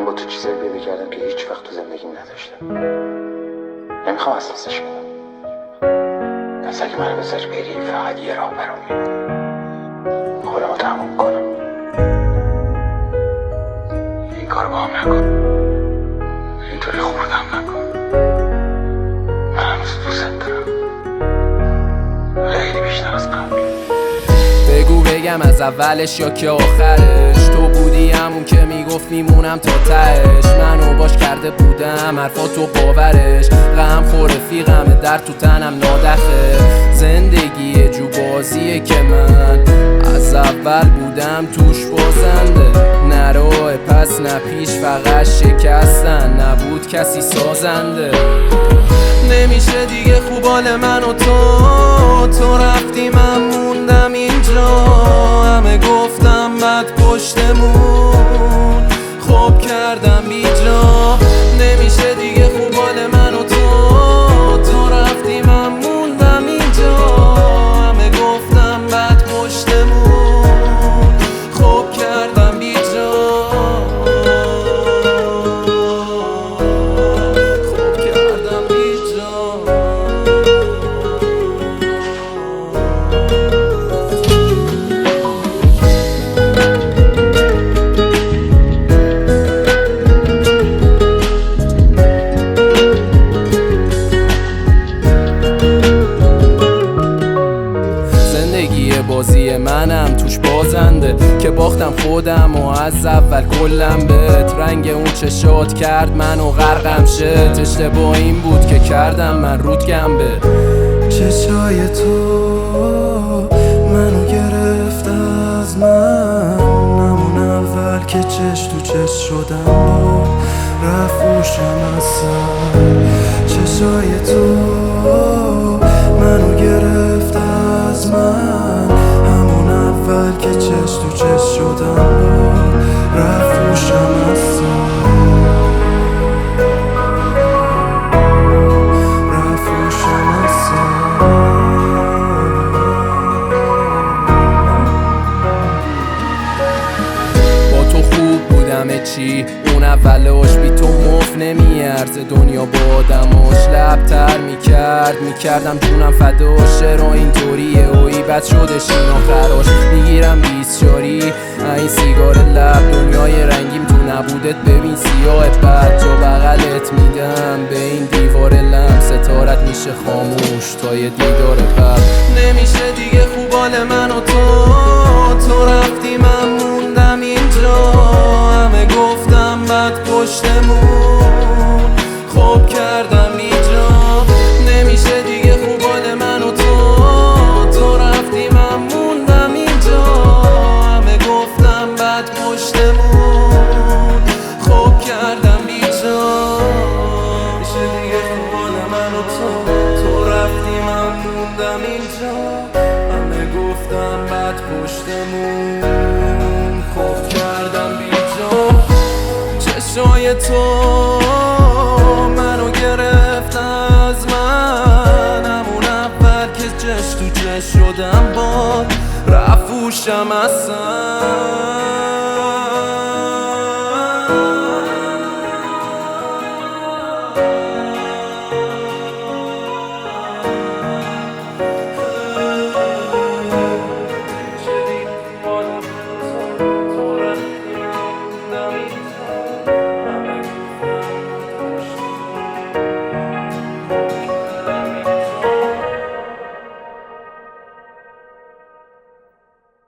من با تو چیزایی پیدا کردم که هیچ وقت تو زندگیم نداشتم. نمیخوام اساسش بدم. دست اگه منو بذاری بری فقط یه راه برام میمونه. خودمو تموم کنم. این کار با هم نکن. اینطوری خوردم نکن. من هنوز دوست دارم. خیلی بیشتر از قبل. بگو بگم از اولش یا که آخرش. تو بودی همون که میگفت میمونم تا تهش. منو باش کرده بودم حرفاتو باورش. غم خور رفیقمه در تو تنم نادخه. زندگی جو بازیه که من از اول بودم توش بازنده. نه راه پس نه پیش فقط شکستن. نبود کسی سازنده. نمیشه دیگه خوبال من و تو رفتی من موندم اینجا. همه گفتم بد پشتمون خوب کردم بیجا. نمیشه دیگه خوبال من و تو رفتی من موندم اینجا. همه گفتم بد پشتمون خوب کردم بیجا. خوب کردم بیجا. بازی منم توش بازنده که باختم خودم و از اول کلم بهت. رنگ اون چشات کرد منو غرقم شد. اشتباه این بود که کردم من رود گنبه. چشای تو منو گرفت از من. همون اول که چش تو چش شدم با رفوشم از سر. چشای تو منو گرفت از من. همون اول که چش تو چش شدم با رفوشم از سر. رفوشم از سر. با تو خوب بودم چی اون اولش بی تو مف نمیارزه. دنیا با آدماش لبتر میکردم جونم فداش. چرا اینطوریه اوی بد شدش این آخراش. میگیرم 20 شاری این سیگار لب. دنیای رنگیم تو نبودت ببین سیاه بد. جا بغلت میدم به این دیوار لم. ستارت میشه خاموش تا یه دیدار بد. نمیشه دیگه خوبال من و تو رفتی من موندم اینجا. همه گفتم بد پشتمون خوب کردم بیجا. نمیشه دیگه خوبال من و تو رفتی من موندم اینجا. همه گفتم بد پشتمون خوب کردم بیجا. نمیشه دیگه خوبال من و تو رفتی من موندم اینجا. همه گفتم بد پشتمون خوب کردم بیجا. چشای تو منو گرفت از من. همون اول که چش تو چش شدم با رفوشم از سر.